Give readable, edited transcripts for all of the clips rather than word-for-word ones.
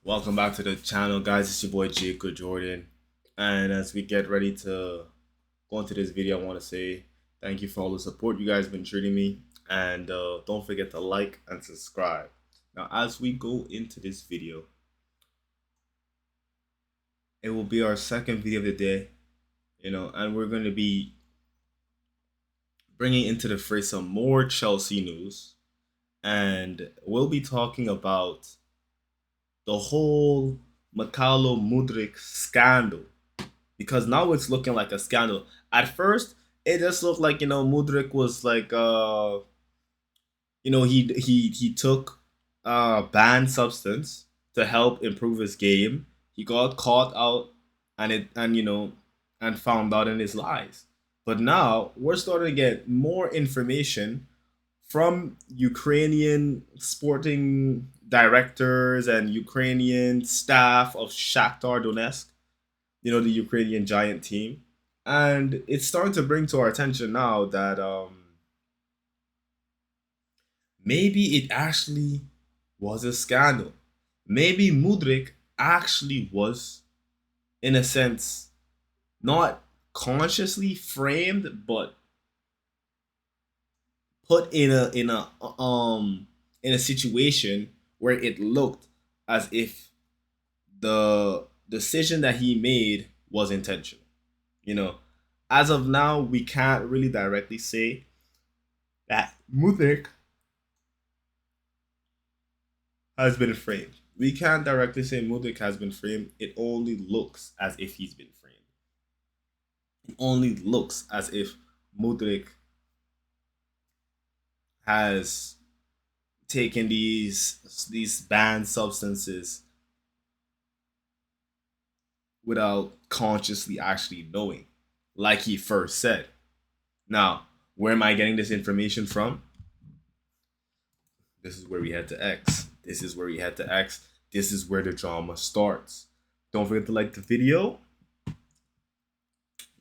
Welcome back to the channel, guys. It's your boy Jacob Jordan. And as we get ready to go into this video, I want to say thank you for all the support you guys have been treating me. And don't forget to like and subscribe. Now, as we go into this video, it will be our second video of the day, and we're going to be bringing into the fray some more Chelsea news. And we'll be talking about the whole Mykhailo Mudryk scandal, because now it's looking like a scandal. At first, it just looked like Mudryk was like he took banned substance to help improve his game. He got caught out and found out in his lies. But now we're starting to get more information from Ukrainian sporting directors and Ukrainian staff of Shakhtar Donetsk, the Ukrainian giant team. And it's starting to bring to our attention now that maybe it actually was a scandal. Maybe Mudryk actually was, in a sense, not consciously framed, but put in a situation where it looked as if the decision that he made was intentional. As of now, we can't really directly say that Mudryk has been framed. We can't directly say Mudryk has been framed. It only looks as if he's been framed. It only looks as if Mudryk has taken these banned substances without consciously actually knowing, like he first said. Now, where am I getting this information from? This is where we head to X. This is where we head to X. This is where the drama starts. Don't forget to like the video.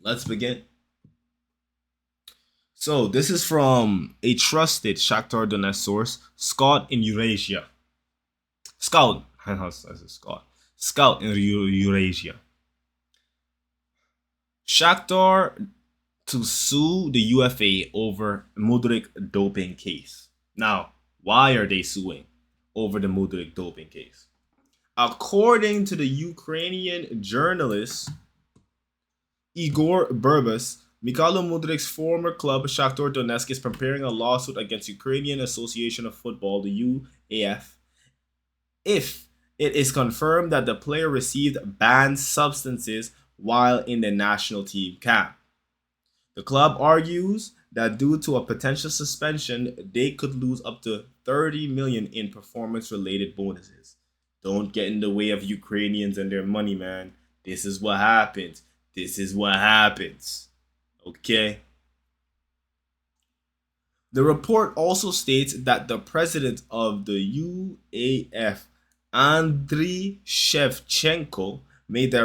Let's begin. So this is from a trusted Shakhtar Donetsk source, Scout in Eurasia. Scout, Scout in Eurasia. Shakhtar to sue the UFA over Mudryk doping case. Now, why are they suing over the Mudryk doping case? According to the Ukrainian journalist Igor Burbas, Mykhailo Mudryk's former club Shakhtar Donetsk is preparing a lawsuit against Ukrainian Association of Football, the UAF, if it is confirmed that the player received banned substances while in the national team camp. The club argues that due to a potential suspension, they could lose up to 30 million in performance-related bonuses. Don't get in the way of Ukrainians and their money, man. This is what happens. This is what happens. Okay. The report also states that the president of the UAF, Andriy Shevchenko, may be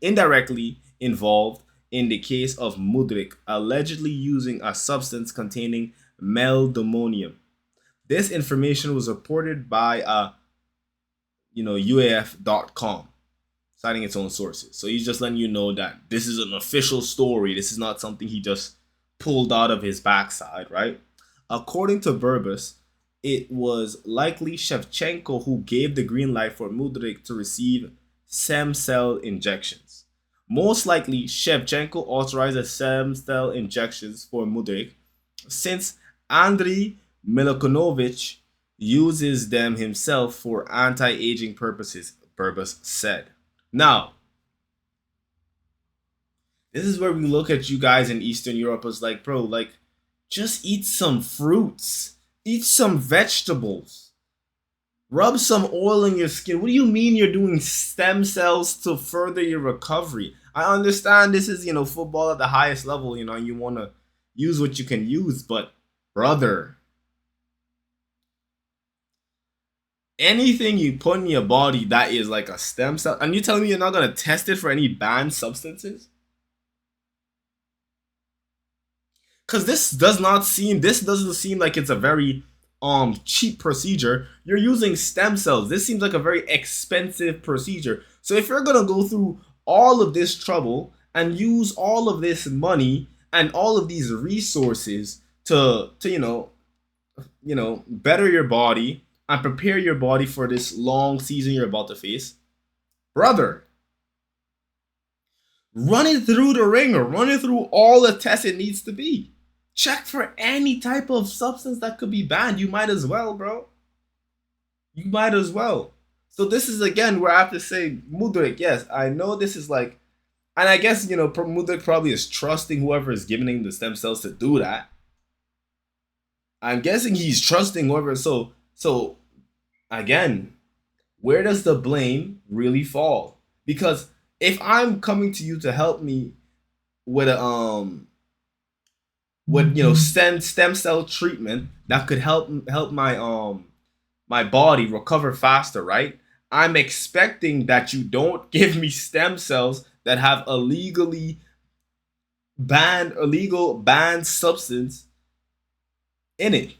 indirectly involved in the case of Mudryk allegedly using a substance containing meldonium. This information was reported by UAF.com. Citing its own sources. So he's just letting you know that this is an official story. This is not something he just pulled out of his backside, right? According to Burbas, it was likely Shevchenko who gave the green light for Mudryk to receive stem cell injections. Most likely, Shevchenko authorized the stem cell injections for Mudryk since Andriy Milikonovich uses them himself for anti-aging purposes, Burbas said. Now, this is where we look at you guys in Eastern Europe as like, bro, like, just eat some fruits. Eat some vegetables. Rub some oil in your skin. What do you mean you're doing stem cells to further your recovery? I understand this is, football at the highest level, and you want to use what you can use, but brother, anything you put in your body that is like a stem cell, and you telling me you're not going to test it for any banned substances? Because this doesn't seem like it's a very cheap procedure. You're using stem cells. This seems like a very expensive procedure. So if you're gonna go through all of this trouble and use all of this money and all of these resources to better your body and prepare your body for this long season you're about to face, brother, run it through the ringer, run it through all the tests it needs to be. Check for any type of substance that could be banned. You might as well, bro. You might as well. So this is again where I have to say, Mudryk, yes, I know this is like, and I guess, Mudryk probably is trusting whoever is giving him the stem cells to do that. I'm guessing he's trusting whoever. So again, where does the blame really fall? Because if I'm coming to you to help me with a stem cell treatment that could help my my body recover faster, right? I'm expecting that you don't give me stem cells that have illegal banned substance in it,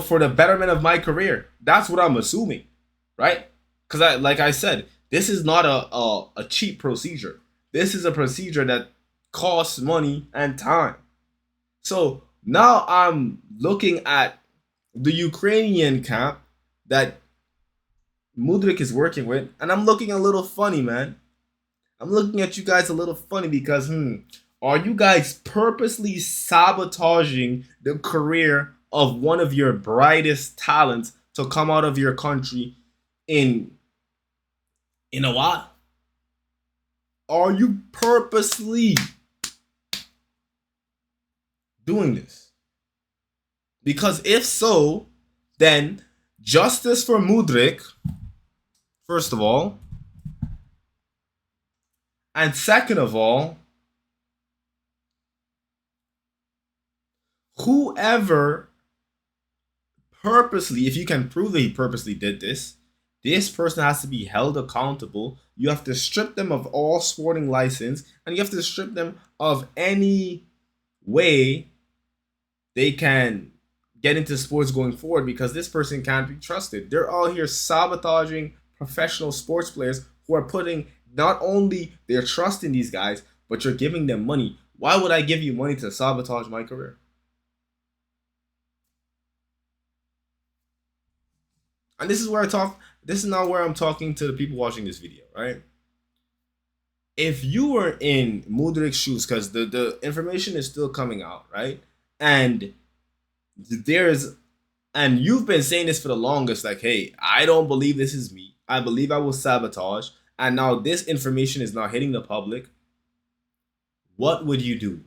for the betterment of my career. That's what I'm assuming, right? Because like I said, this is not a cheap procedure. This is a procedure that costs money and time. So now I'm looking at the Ukrainian camp that Mudryk is working with, and I'm looking a little funny, man. I'm looking at you guys a little funny because, are you guys purposely sabotaging the career of one of your brightest talents to come out of your country in a while? Are you purposely doing this? Because if so, then justice for Mudryk, first of all, and second of all, whoever purposely, if you can prove that he purposely did this, this person has to be held accountable. You have to strip them of all sporting license, and you have to strip them of any way they can get into sports going forward, because this person can't be trusted. They're all here sabotaging professional sports players who are putting not only their trust in these guys, but you're giving them money. Why would I give you money to sabotage my career? And this is where this is not where I'm talking to the people watching this video, right? If you were in Mudryk's shoes, because the information is still coming out, right? And you've been saying this for the longest, like, hey, I don't believe this is me. I believe I was sabotaged. And now this information is now hitting the public. What would you do?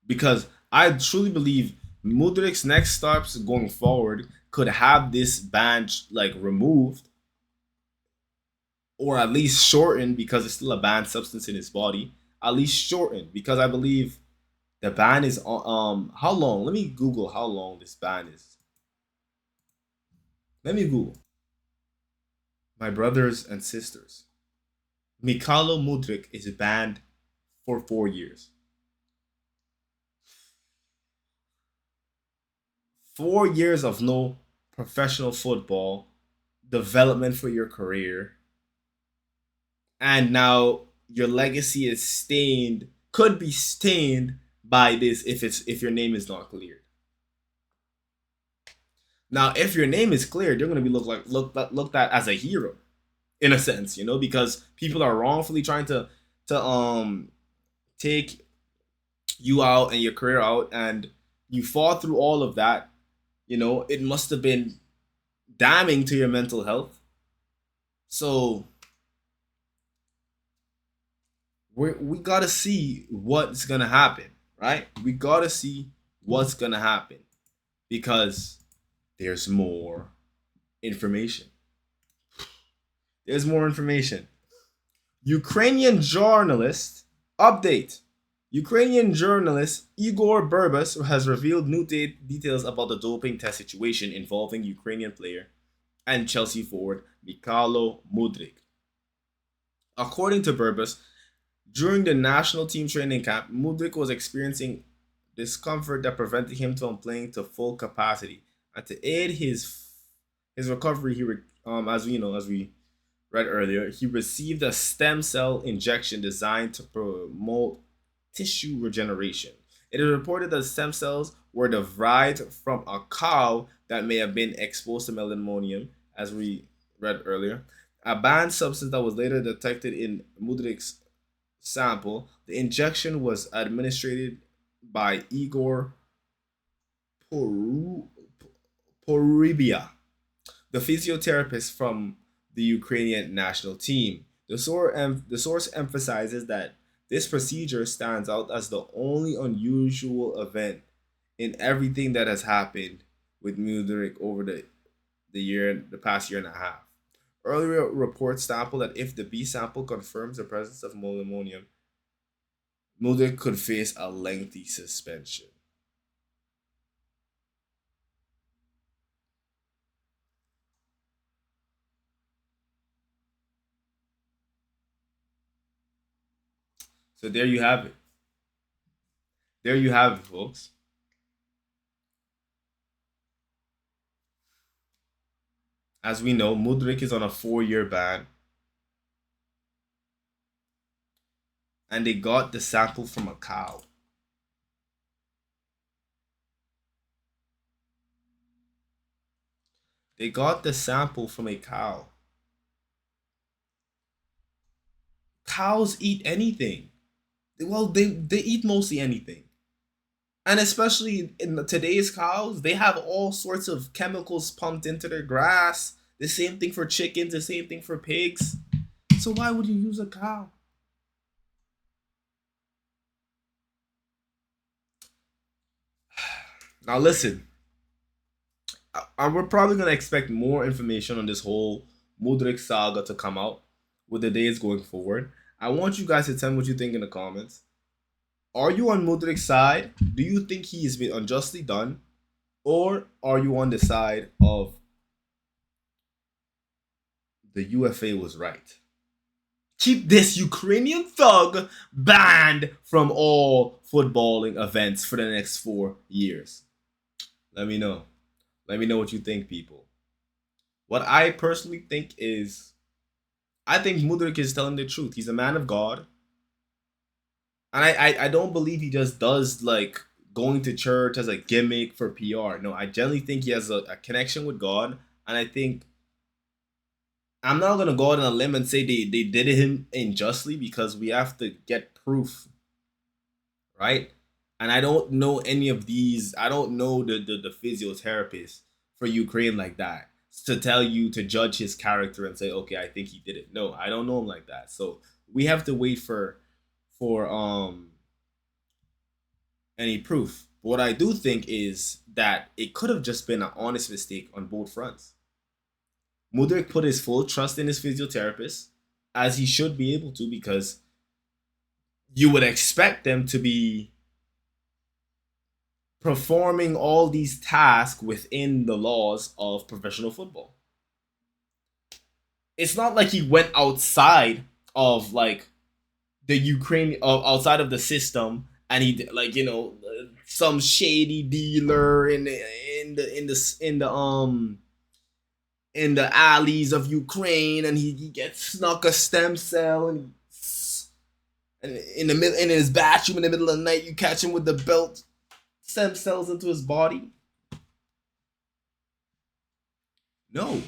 Because I truly believe Mudryk's next steps going forward could have this ban removed, or at least shortened, because it's still a banned substance in his body. At least shortened, because I believe the ban is how long? Let me Google how long this ban is. Let me Google. My brothers and sisters, Mykhailo Mudryk is banned for 4 years. 4 years of no professional football development for your career, and now your legacy is could be stained by this if your name is not cleared. Now, if your name is cleared, you're going to be looked at as a hero, in a sense, because people are wrongfully trying to take you out and your career out, and you fought through all of that. It must have been damning to your mental health. So we gotta see what's gonna happen, right? We gotta see what's gonna happen, because there's more information. There's more information. Ukrainian journalist update. Ukrainian journalist Igor Burbas has revealed new details about the doping test situation involving Ukrainian player and Chelsea forward Mykhailo Mudryk. According to Burbas, during the national team training camp, Mudryk was experiencing discomfort that prevented him from playing to full capacity. And to aid his recovery, as we read earlier, he received a stem cell injection designed to promote tissue regeneration. It is reported that stem cells were derived from a cow that may have been exposed to melamonium, as we read earlier, a banned substance that was later detected in Mudryk's sample. The injection was administered by Igor Poribia, the physiotherapist from the Ukrainian national team. The source emphasizes that this procedure stands out as the only unusual event in everything that has happened with Mudryk over the past year and a half. Earlier reports sample that if the B sample confirms the presence of molimonium, Mudryk could face a lengthy suspension. So there you have it. There you have it, folks. As we know, Mudryk is on a 4-year ban, and they got the sample from a cow. They got the sample from a cow. Cows eat anything. Well, they eat mostly anything. And especially in today's cows, they have all sorts of chemicals pumped into their grass. The same thing for chickens, the same thing for pigs. So why would you use a cow? Now listen, we're probably gonna expect more information on this whole Mudryk saga to come out with the days going forward. I want you guys to tell me what you think in the comments. Are you on Mudryk's side? Do you think he has been unjustly done? Or are you on the side of the UFA was right? Keep this Ukrainian thug banned from all footballing events for the next 4 years. Let me know. Let me know what you think, people. What I personally think is, I think Mudryk is telling the truth. He's a man of God. And I don't believe he just does like going to church as a gimmick for PR. No, I generally think he has a connection with God. And I think I'm not gonna go out on a limb and say they did him unjustly, because we have to get proof, right? And I don't know any of these. I don't know the physiotherapist for Ukraine like that to tell you to judge his character and say, okay, I think he did it. No, I don't know him like that. So we have to wait for any proof. But what I do think is that it could have just been an honest mistake on both fronts. Mudryk put his full trust in his physiotherapist, as he should be able to, because you would expect them to be performing all these tasks within the laws of professional football. It's not like he went outside of like the Ukraine, outside of the system, and he like some shady dealer in the alleys of Ukraine, and he gets snuck a stem cell, and in the middle in his bathroom in the middle of the night, you catch him with the belt stem cells into his body. No.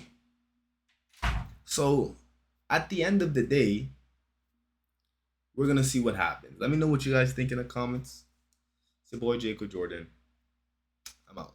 So at the end of the day, we're gonna see what happens. Let me know what you guys think in the comments. It's your boy Jacob Jordan. I'm out.